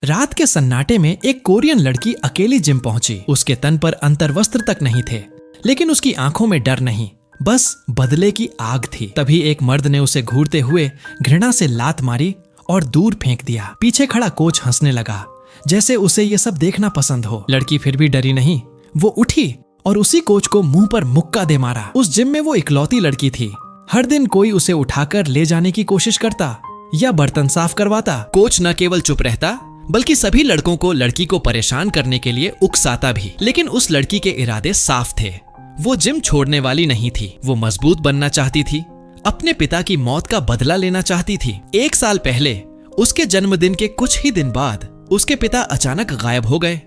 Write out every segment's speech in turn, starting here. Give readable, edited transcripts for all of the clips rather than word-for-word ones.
रात के सन्नाटे में एक कोरियन लड़की अकेली जिम पहुंची। उसके तन पर अंतर्वस्त्र तक नहीं थे, लेकिन उसकी आंखों में डर नहीं, बस बदले की आग थी। तभी एक मर्द ने उसे घूरते हुए घृणा से लात मारी और दूर फेंक दिया। पीछे खड़ा कोच हंसने लगा, जैसे उसे ये सब देखना पसंद हो। लड़की फिर भी डरी नहीं, वो उठी और उसी कोच को मुंह पर मुक्का दे मारा। उस जिम में वो इकलौती लड़की थी। हर दिन कोई उसे उठाकर ले जाने की कोशिश करता या बर्तन साफ करवाता। कोच न केवल चुप रहता, बल्कि सभी लड़कों को लड़की को परेशान करने के लिए उकसाता भी। लेकिन उस लड़की के इरादे साफ थे। वो जिम छोड़ने वाली नहीं थी। वो मजबूत बनना चाहती थी, अपने पिता की मौत का बदला लेना चाहती थी। 1 साल पहले उसके जन्मदिन के कुछ ही दिन बाद उसके पिता अचानक गायब हो गए।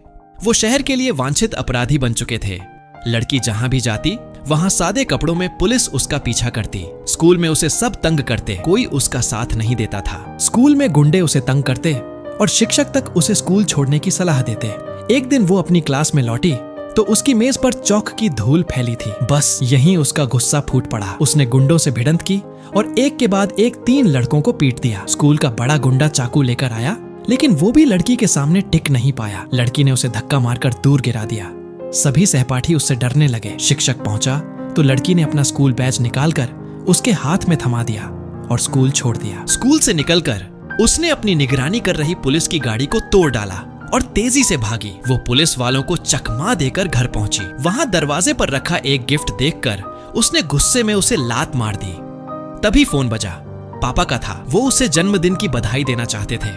वो शहर के लिए वांछित अपराधी बन चुके थे। लड़की जहां भी जाती वहां सादे कपड़ों में पुलिस उसका पीछा करती। स्कूल में उसे सब तंग करते, कोई उसका साथ नहीं देता था। स्कूल में गुंडे उसे तंग करते और शिक्षक तक उसे स्कूल छोड़ने की सलाह देते। एक दिन वो अपनी क्लास में लौटी तो उसकी मेज पर चौक की धूल फैली थी। बस यहीं उसका गुस्सा फूट पड़ा। उसने गुंडों से भिड़ंत की और एक के बाद एक 3 लड़कों को पीट दिया। स्कूल का बड़ा गुंडा चाकू लेकर आया, लेकिन वो भी लड़की के सामने टिक नहीं पाया। लड़की ने उसे धक्का मारकर दूर गिरा दिया। सभी सहपाठी उससे डरने लगे। शिक्षक पहुंचा तो लड़की ने अपना स्कूल बैज निकालकर उसके हाथ में थमा दिया और स्कूल छोड़ दिया। स्कूल से निकलकर उसने अपनी निगरानी कर रही पुलिस की गाड़ी को तोड़ डाला और तेजी से भागी। वो पुलिस वालों को चकमा देकर घर पहुंची। वहां दरवाजे पर रखा एक गिफ्ट देखकर उसने गुस्से में उसे लात मार दी। तभी फोन बजा। पापा का था। वो उसे जन्मदिन की बधाई देना चाहते थे,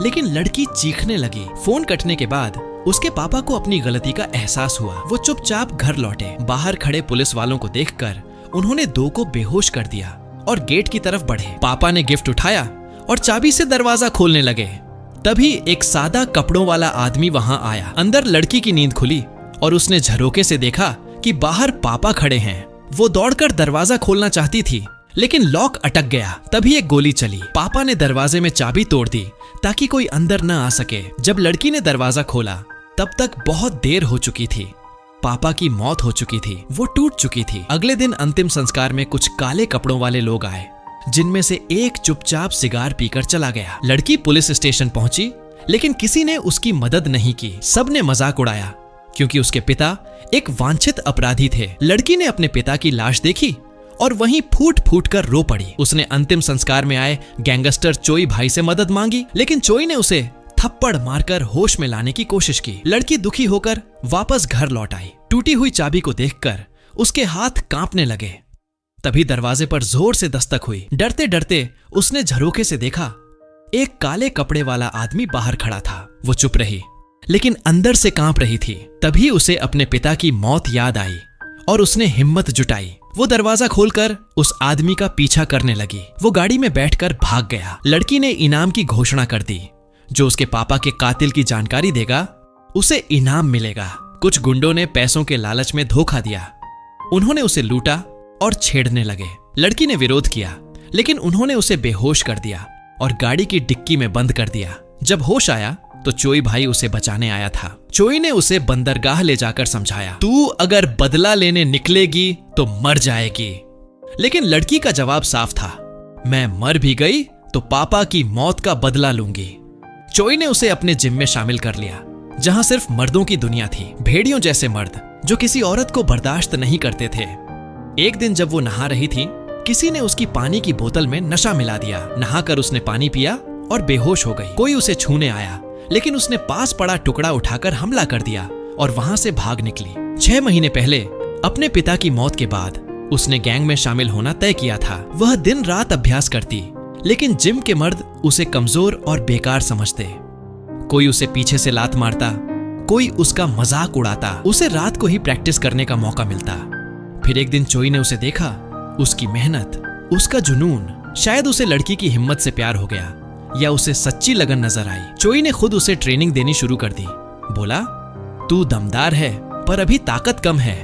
लेकिन लड़की चीखने लगी। फोन कटने के बाद उसके पापा को अपनी गलती का एहसास हुआ। वो चुपचाप घर लौटे। बाहर खड़े पुलिस वालों को देखकर उन्होंने 2 को बेहोश कर दिया और गेट की तरफ बढ़े। पापा ने गिफ्ट उठाया और चाबी से दरवाजा खोलने लगे। तभी एक सादा कपड़ों वाला आदमी वहां आया। अंदर लड़की की नींद खुली और उसने झरोके से देखा कि बाहर पापा खड़े हैं। वो दौड़कर दरवाजा खोलना चाहती थी, लेकिन लॉक अटक गया। तभी एक गोली चली। पापा ने दरवाजे में चाबी तोड़ दी ताकि कोई अंदर न आ सके। जब लड़की ने दरवाजा खोला तब तक बहुत देर हो चुकी थी। पापा की मौत हो चुकी थी। वो टूट चुकी थी। अगले दिन अंतिम संस्कार में कुछ काले कपड़ों वाले लोग आए, जिनमें से एक चुपचाप सिगार पीकर चला गया। लड़की पुलिस स्टेशन पहुंची, लेकिन किसी ने उसकी मदद नहीं की। सबने मजाक उड़ाया क्योंकि उसके पिता एक वांछित अपराधी थे। लड़की ने अपने पिता की लाश देखी और वहीं फूट फूट कर रो पड़ी। उसने अंतिम संस्कार में आए गैंगस्टर चोई भाई से मदद मांगी, लेकिन चोई ने उसे थप्पड़ मारकर होश में लाने की कोशिश की। लड़की दुखी होकर वापस घर लौट आई। टूटी हुई चाबी को देखकर उसके हाथ कांपने लगे। तभी दरवाजे पर जोर से दस्तक हुई। डरते डरते उसने झरोके से देखा, एक काले कपड़े वाला आदमी बाहर खड़ा था। वो चुप रही, लेकिन अंदर से कांप रही थी। तभी उसे अपने पिता की मौत याद आई और उसने हिम्मत जुटाई। वो दरवाजा खोलकर उस आदमी का पीछा करने लगी। वो गाड़ी में बैठकर भाग गया। लड़की ने इनाम की घोषणा कर दी। जो उसके पापा के कातिल की जानकारी देगा उसे इनाम मिलेगा। कुछ गुंडों ने पैसों के लालच में धोखा दिया। उन्होंने उसे लूटा और छेड़ने लगे। लड़की ने विरोध किया, लेकिन उन्होंने उसे बेहोश कर दिया और गाड़ी की डिक्की में बंद कर दिया। जब होश आया तो चोई भाई उसे बचाने आया था। चोई ने उसे बंदरगाह ले जाकर समझाया, तू अगर बदला लेने निकलेगी तो मर जाएगी। लेकिन लड़की का जवाब साफ था, मैं मर भी गई तो पापा की मौत का बदला लूंगी। चोई ने उसे अपने जिम में शामिल कर लिया, जहां सिर्फ मर्दों की दुनिया थी। भेड़ियों जैसे मर्द जो किसी औरत को बर्दाश्त नहीं करते थे। एक दिन जब वो नहा रही थी, किसी ने उसकी पानी की बोतल में नशा मिला दिया। नहाकर उसने पानी पिया और बेहोश हो गई। कोई उसे छूने आया, लेकिन उसने पास पड़ा टुकड़ा उठाकर हमला कर दिया और वहां से भाग निकली। 6 महीने पहले अपने पिता की मौत के बाद उसने गैंग में शामिल होना तय किया था। वह दिन रात अभ्यास करती, लेकिन जिम के मर्द उसे कमजोर और बेकार समझते। कोई उसे पीछे से लात मारता, कोई उसका मजाक उड़ाता। उसे रात को ही प्रैक्टिस करने का मौका मिलता। फिर एक दिन चोई ने उसे देखा। उसकी मेहनत, उसका जुनून, शायद उसे लड़की की हिम्मत से प्यार हो गया या उसे सच्ची लगन नजर आई। चोई ने खुद उसे ट्रेनिंग देनी शुरू कर दी। बोला, तू दमदार है पर अभी ताकत कम है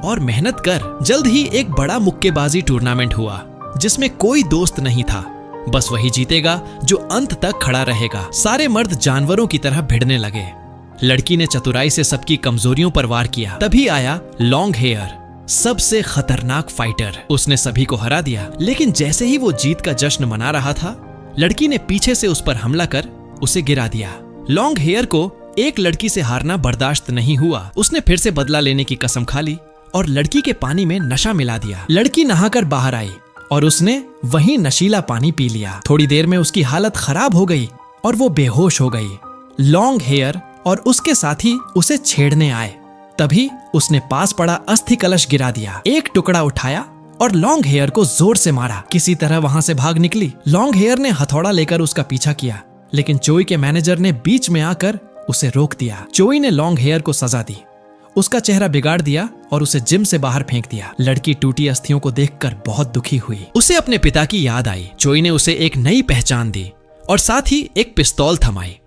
और मेहनत कर। जल्द ही एक बड़ा मुक्केबाजी टूर्नामेंट हुआ, जिसमें कोई दोस्त नहीं था। बस वही जीतेगा जो अंत तक खड़ा रहेगा। सारे मर्द जानवरों की तरह भिड़ने लगे। लड़की ने चतुराई से सबकी कमजोरियों पर वार किया। तभी आया लॉन्ग हेयर, सबसे खतरनाक फाइटर। उसने सभी को हरा दिया। लेकिन जैसे ही वो जीत का जश्न मना रहा था, लड़की ने पीछे से उस पर हमला कर उसे गिरा दिया। लॉन्ग हेयर को एक लड़की से हारना बर्दाश्त नहीं हुआ। उसने फिर से बदला लेने की कसम खा ली और लड़की के पानी में नशा मिला दिया। लड़की नहाकर बाहर आई और उसने वही नशीला पानी पी लिया। थोड़ी देर में उसकी हालत खराब हो गई और वो बेहोश हो गई। लॉन्ग हेयर और उसके साथी उसे छेड़ने आए। तभी उसने पास पड़ा अस्थि कलश गिरा दिया, एक टुकड़ा उठाया और लॉन्ग हेयर को जोर से मारा। किसी तरह वहां से भाग निकली। लॉन्ग हेयर ने हथौड़ा लेकर उसका पीछा किया, लेकिन चोई के मैनेजर ने बीच में आकर उसे रोक दिया। चोई ने लॉन्ग हेयर को सजा दी, उसका चेहरा बिगाड़ दिया और उसे जिम से बाहर फेंक दिया। लड़की टूटी अस्थियों को देखकर बहुत दुखी हुई। उसे अपने पिता की याद आई। चोई ने उसे एक नई पहचान दी और साथ ही एक पिस्तौल थमाई।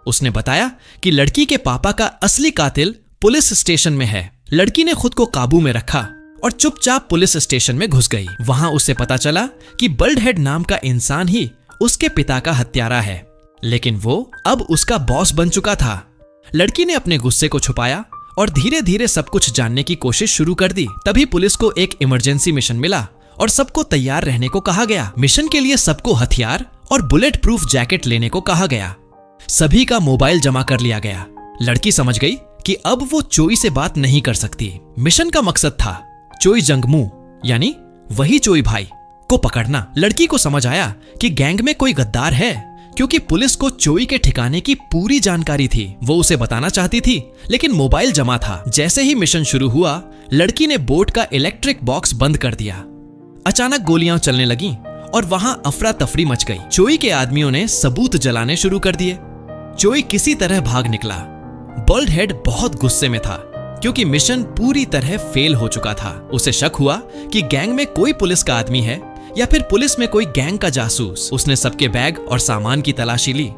उसने बताया कि लड़की के पापा का असली कातिल पुलिस स्टेशन में है। लड़की ने खुद को काबू में रखा और चुपचाप पुलिस स्टेशन में घुस गई। वहां उसे पता चला कि बल्ड हेड नाम का इंसान ही उसके पिता का हत्यारा है, लेकिन वो अब उसका बॉस बन चुका था। लड़की ने अपने गुस्से को छुपाया और धीरे धीरे सब कुछ जानने की कोशिश शुरू कर दी। तभी पुलिस को एक इमरजेंसी मिशन मिला और सबको तैयार रहने को कहा गया। मिशन के लिए सबको हथियार और बुलेट प्रूफ जैकेट लेने को कहा गया। सभी का मोबाइल जमा कर लिया गया। लड़की समझ गई कि अब वो चोई से बात नहीं कर सकती। मिशन का मकसद था चोई जंगमू यानी वही चोई भाई को पकड़ना। लड़की को समझ आया कि गैंग में कोई गद्दार है, क्योंकि पुलिस को चोई के ठिकाने की पूरी जानकारी थी। वो उसे बताना चाहती थी, लेकिन मोबाइल जमा था। जैसे ही मिशन शुरू हुआ, लड़की ने बोट का इलेक्ट्रिक बॉक्स बंद कर दिया। अचानक गोलियां चलने लगीं और वहां अफरा तफरी मच गई। चोई के आदमियों ने सबूत जलाने शुरू कर दिए। चोई किसी तरह भाग निकला। बल्ड हेड बहुत गुस्से में था, क्योंकि मिशन पूरी तरह फेल हो चुका था। उसे शक हुआ कि गैंग में कोई पुलिस का आदमी है या फिर पुलिस में कोई गैंग का जासूस। उसने सबके बैग और सामान की तलाशी ली,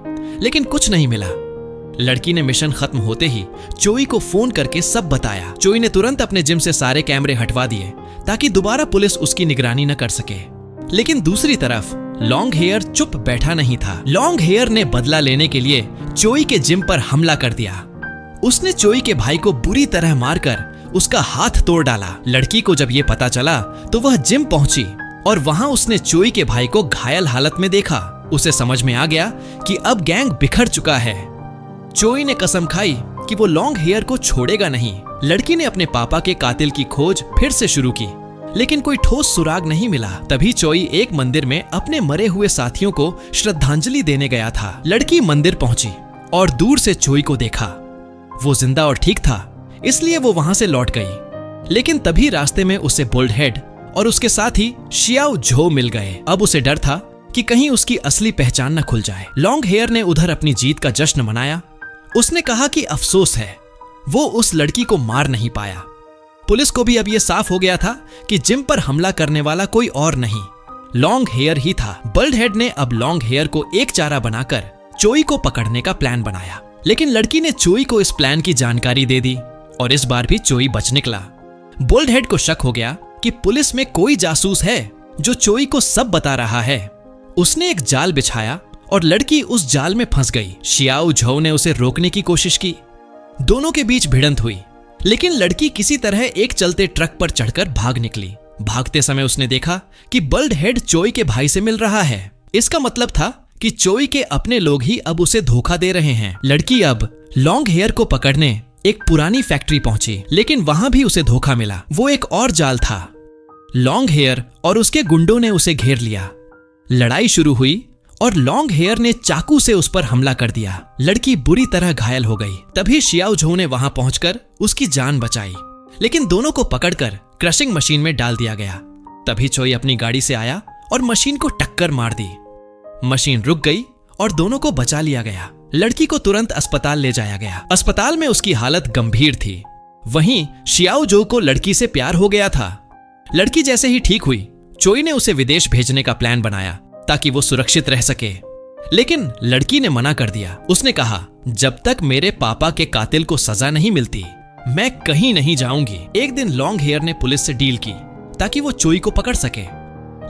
लेकिन कुछ नहीं मिला। लड़की ने मिशन खत्म होते ही चोई को फोन करके सब बताया। चोई ने तुरंत अपने जिम से सारे कैमरे हटवा दिए ताकि दोबारा पुलिस उसकी निगरानी न कर सके। लेकिन दूसरी तरफ लॉन्ग हेयर चुप बैठा नहीं था। लॉन्ग हेयर ने बदला लेने के लिए चोई के जिम पर हमला कर दिया। उसने चोई के भाई को बुरी तरह मारकर उसका हाथ तोड़ डाला। लड़की को जब ये पता चला तो वह जिम पहुंची और वहां उसने चोई के भाई को घायल हालत में देखा। उसे समझ में आ गया कि अब गैंग बिखर चुका है। चोई ने कसम खाई कि वो लॉन्ग हेयर को छोड़ेगा नहीं। लड़की ने अपने पापा के कातिल की खोज फिर से शुरू की, लेकिन कोई ठोस सुराग नहीं मिला। तभी चोई एक मंदिर में अपने मरे हुए साथियों को श्रद्धांजलि देने गया था। लड़की मंदिर पहुंची और दूर से चोई को देखा। वो जिंदा और ठीक था, इसलिए वो वहां से लौट गई। लेकिन तभी रास्ते में उसे बल्ड हेड और उसके साथी शियाओ झो मिल गए। अब उसे डर था कि कहीं उसकी असली पहचान न खुल जाए। लॉन्ग हेयर ने उधर अपनी जीत का जश्न मनाया। उसने कहा कि अफसोस है, वो उस लड़की को मार नहीं पाया। पुलिस को भी अब यह साफ हो गया था कि जिम पर हमला करने वाला कोई और नहीं, लॉन्ग हेयर ही था। बल्ड हेड ने अब लॉन्ग हेयर को एक चारा बनाकर चोई को पकड़ने का प्लान बनाया, लेकिन लड़की ने चोई को इस प्लान की जानकारी दे दी और इस बार भी चोई बच निकला। बल्ड हेड को शक हो गया कि पुलिस में कोई जासूस है जो चोई को सब बता रहा है। उसने एक जाल बिछाया और लड़की उस जाल में फंस गई। शियाओ झो ने उसे रोकने की कोशिश की। दोनों के बीच भिड़ंत हुई, लेकिन लड़की किसी तरह एक चलते ट्रक पर चढ़कर भाग निकली। भागते समय उसने देखा कि बल्ड हेड चोई के भाई से मिल रहा है। इसका मतलब था कि चोई के अपने लोग ही अब उसे धोखा दे रहे हैं। लड़की अब लॉन्ग हेयर को पकड़ने एक पुरानी फैक्ट्री पहुंची, लेकिन वहां भी उसे धोखा मिला। वो एक और जाल था। लॉन्ग हेयर और उसके गुंडों ने उसे घेर लिया। लड़ाई शुरू हुई और लॉन्ग हेयर ने चाकू से उस पर हमला कर दिया। लड़की बुरी तरह घायल हो गई। तभी शियाओ झो ने वहां पहुंचकर उसकी जान बचाई, लेकिन दोनों को पकड़कर क्रशिंग मशीन में डाल दिया गया। तभी चोई अपनी गाड़ी से आया और मशीन को टक्कर मार दी। मशीन रुक गई और दोनों को बचा लिया गया। लड़की को तुरंत अस्पताल ले जाया गया। अस्पताल में उसकी हालत गंभीर थी। वहीं शियाओ झो को लड़की से प्यार हो गया था। लड़की जैसे ही ठीक हुई, चोई ने उसे विदेश भेजने का प्लान बनाया ताकि वो सुरक्षित रह सके, लेकिन लड़की ने मना कर दिया। उसने कहा, जब तक मेरे पापा के कातिल को सजा नहीं मिलती, मैं कहीं नहीं जाऊंगी। एक दिन लॉन्ग हेयर ने पुलिस से डील की ताकि वो चोई को पकड़ सके,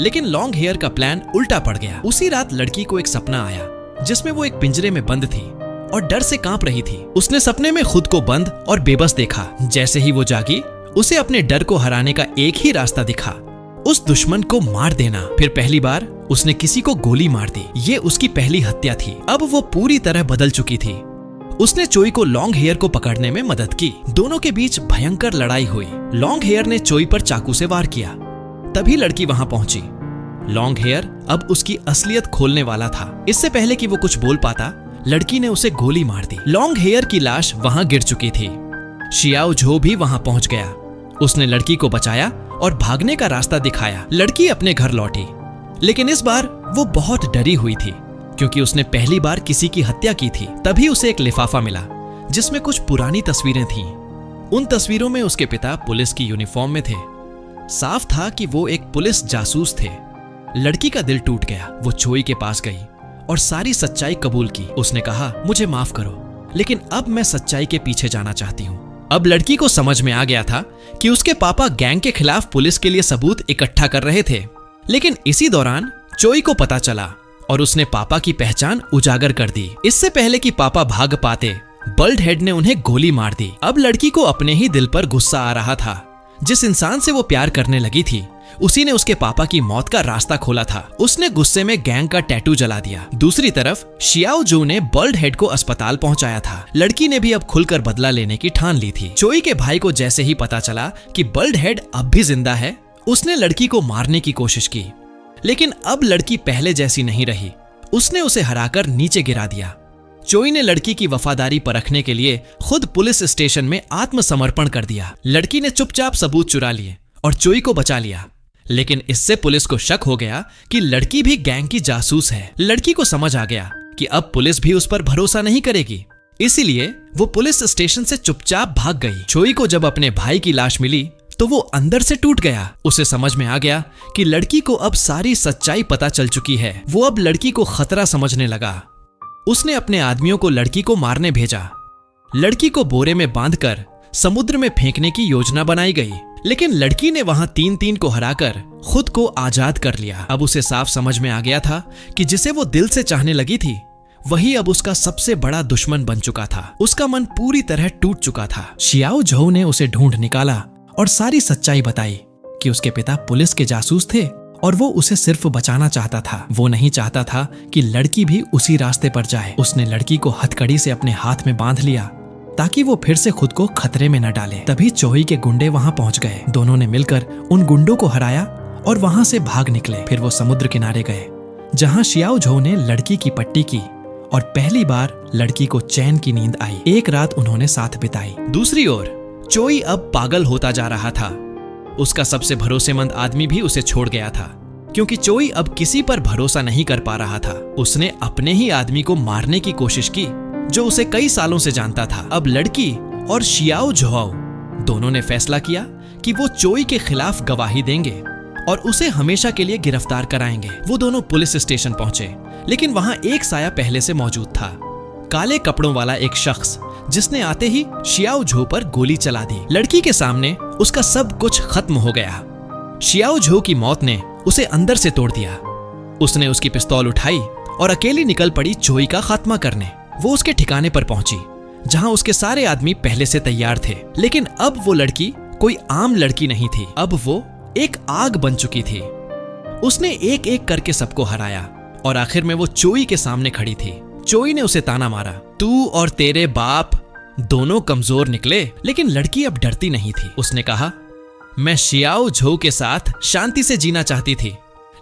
लेकिन लॉन्ग हेयर का प्लान उल्टा पड़ गया। उसी रात लड़की को एक सपना आया जिसमें वो एक पिंजरे में बंद थी और डर से कांप रही थी। उसने सपने में खुद को बंद और बेबस देखा। जैसे ही वो जागी, उसे अपने डर को हराने का एक ही रास्ता दिखा, उस दुश्मन को मार देना। फिर पहली बार उसने किसी को गोली मार दी। ये उसकी पहली हत्या थी। अब वो पूरी तरह बदल चुकी थी। उसने चोई को लॉन्ग हेयर को पकड़ने में मदद की। दोनों के बीच भयंकर लड़ाई हुई। लॉन्ग हेयर ने चोई पर चाकू से वार किया। तभी लड़की वहां पहुंची। लॉन्ग हेयर अब उसकी असलियत खोलने वाला था। इससे पहले कि वो कुछ बोल पाता, लड़की ने उसे गोली मार दी। लॉन्ग हेयर की लाश वहां गिर चुकी थी। शियाओ झो भी वहां पहुंच गया। उसने लड़की को बचाया और भागने का रास्ता दिखाया। लड़की अपने घर लौटी, लेकिन इस बार वो बहुत डरी हुई थी क्योंकि उसने पहली बार किसी की हत्या की थी। तभी उसे एक लिफाफा मिला जिसमें कुछ पुरानी तस्वीरें थीं। उन तस्वीरों में उसके पिता पुलिस की यूनिफॉर्म में थे। साफ था कि वो एक पुलिस जासूस थे। लड़की का दिल टूट गया। वो चोई के पास गई और सारी सच्चाई कबूल की। उसने कहा, मुझे माफ करो, लेकिन अब मैं सच्चाई के पीछे जाना चाहती हूँ। अब लड़की को समझ में आ गया था कि उसके पापा गैंग के खिलाफ पुलिस के लिए सबूत इकट्ठा कर रहे थे। लेकिन इसी दौरान चोई को पता चला और उसने पापा की पहचान उजागर कर दी। इससे पहले कि पापा भाग पाते, बल्ड हेड ने उन्हें गोली मार दी। अब लड़की को अपने ही दिल पर गुस्सा आ रहा था। जिस इंसान से वो प्यार करने लगी थी, उसी ने उसके पापा की मौत का रास्ता खोला था। उसने गुस्से में गैंग का टैटू जला दिया। दूसरी तरफ शियाओ झो ने बल्ड हेड को अस्पताल पहुंचाया था। लड़की ने भी अब खुलकर बदला लेने की ठान ली थी। चोई के भाई को जैसे ही पता चला कि बल्ड हेड अब भी जिंदा है, उसने लड़की को मारने की कोशिश की। लेकिन अब लड़की पहले जैसी नहीं रही। उसने उसे हराकर नीचे गिरा दिया। चोई ने लड़की की वफादारी परखने के लिए खुद पुलिस स्टेशन में आत्मसमर्पण कर दिया। लड़की ने चुपचाप सबूत चुरा लिए और चोई को बचा लिया। लेकिन इससे पुलिस को शक हो गया कि लड़की भी गैंग की जासूस है। लड़की को समझ आ गया कि अब पुलिस भी उस पर भरोसा नहीं करेगी। इसीलिए वो पुलिस स्टेशन से चुपचाप भाग गई। चोई को जब अपने भाई की लाश मिली तो वो अंदर से टूट गया। उसे समझ में आ गया कि लड़की को अब सारी सच्चाई पता चल चुकी है। वो अब लड़की को खतरा समझने लगा। उसने अपने आदमियों को लड़की को मारने भेजा। लड़की को बोरे में बांधकर समुद्र में फेंकने की योजना बनाई गई। लेकिन लड़की ने वहां 3-3 को हराकर खुद को आजाद कर लिया। अब उसे साफ समझ में आ गया था कि जिसे वो दिल से चाहने लगी थी, वही अब उसका सबसे बड़ा दुश्मन बन चुका था। उसका मन पूरी तरह टूट चुका था। शियाओ झो ने उसे ढूंढ निकाला और सारी सच्चाई बताई कि उसके पिता पुलिस के जासूस थे और वो उसे सिर्फ बचाना चाहता था। वो नहीं चाहता था कि लड़की भी उसी रास्ते पर जाए। उसने लड़की को हथकड़ी से अपने हाथ में बांध लिया ताकि वो फिर से खुद को खतरे में न डाले। तभी चोई के गुंडे वहां पहुंच गए। दोनों ने मिलकर उन गुंडों को हराया और वहां से भाग निकले। फिर वो समुद्र किनारे गए जहां शियाओ झो ने लड़की की पट्टी की और पहली बार लड़की को चैन की नींद आई। एक रात उन्होंने साथ बिताई। दूसरी ओर चोई अब पागल होता जा रहा था। उसका सबसे भरोसेमंद आदमी भी उसे छोड़ गया था क्योंकि चोई अब किसी पर भरोसा नहीं कर पा रहा था। उसने अपने ही आदमी को मारने की कोशिश की जो उसे कई सालों से जानता था। अब लड़की और शियाओ झो दोनों ने फैसला किया कि वो चोई के खिलाफ गवाही देंगे और उसे हमेशा के लिए गिरफ्तार कराएंगे। वो दोनों पुलिस स्टेशन पहुंचे, लेकिन वहां एक साया पहले से मौजूद था। काले कपड़ों वाला एक शख्स जिसने आते ही शियाओ झो पर गोली चला दी। लड़की के सामने उसका सब कुछ खत्म हो गया। शियाओ झो की मौत ने उसे अंदर से तोड़ दिया। उसने उसकी पिस्तौल उठाई और अकेली निकल पड़ी चोई का खात्मा करने। वो उसके ठिकाने पर पहुंची जहां उसके सारे आदमी पहले से तैयार थे। लेकिन अब वो लड़की कोई आम लड़की नहीं थी। अब वो एक आग बन चुकी थी। उसने एक एक करके सबको हराया और आखिर में वो चोई के सामने खड़ी थी। चोई ने उसे ताना मारा, तू और तेरे बाप दोनों कमजोर निकले। लेकिन लड़की अब डरती नहीं थी। उसने कहा, मैं शियाओ झो के साथ शांति से जीना चाहती थी,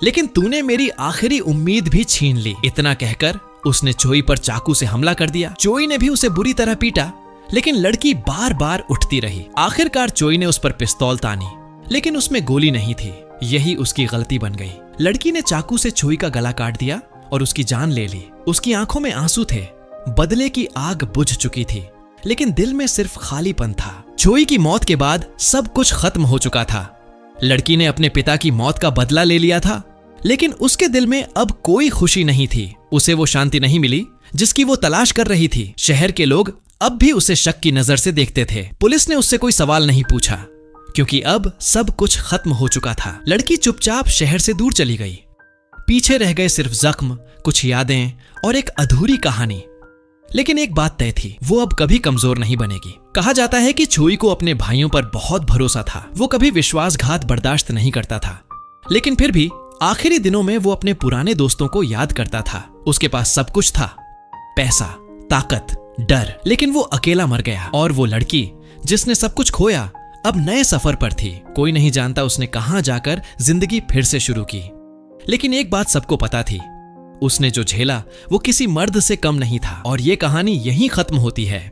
लेकिन तूने मेरी आखिरी उम्मीद भी छीन ली। इतना कहकर उसने चोई पर चाकू से हमला कर दिया। चोई ने भी उसे बुरी तरह पीटा, लेकिन लड़की बार बार उठती रही। आखिरकार चोई ने उस पर पिस्तौल तानी, लेकिन उसमें गोली नहीं थी। यही उसकी गलती बन गई। लड़की ने चाकू से चोई का गला काट दिया और उसकी जान ले ली। उसकी आंखों में आंसू थे। बदले की आग बुझ चुकी थी, लेकिन दिल में सिर्फ खालीपन था। चोई की मौत के बाद सब कुछ खत्म हो चुका था। लड़की ने अपने पिता की मौत का बदला ले लिया था, लेकिन उसके दिल में अब कोई खुशी नहीं थी। उसे वो शांति नहीं मिली जिसकी वो तलाश कर रही थी। शहर के लोग अब भी उसे शक की नजर से देखते थे। पुलिस ने उससे कोई सवाल नहीं पूछा क्योंकि अब सब कुछ खत्म हो चुका था। लड़की चुपचाप शहर से दूर चली गई। पीछे रह गए सिर्फ जख्म, कुछ यादें और एक अधूरी कहानी। लेकिन एक बात तय थी, वो अब कभी कमजोर नहीं बनेगी। कहा जाता है कि चोई को अपने भाइयों पर बहुत भरोसा था। वो कभी विश्वासघात बर्दाश्त नहीं करता था, लेकिन फिर भी आखिरी दिनों में वो अपने पुराने दोस्तों को याद करता था। उसके पास सब कुछ था, पैसा, ताकत डर। लेकिन वो अकेला मर गया और वो लड़की जिसने सब कुछ खोया अब नए सफर पर थी। कोई नहीं जानता उसने कहां जाकर जिंदगी फिर से शुरू की। लेकिन एक बात सबको पता थी, उसने जो झेला वो किसी मर्द से कम नहीं था। और ये कहानी यहीं खत्म होती है।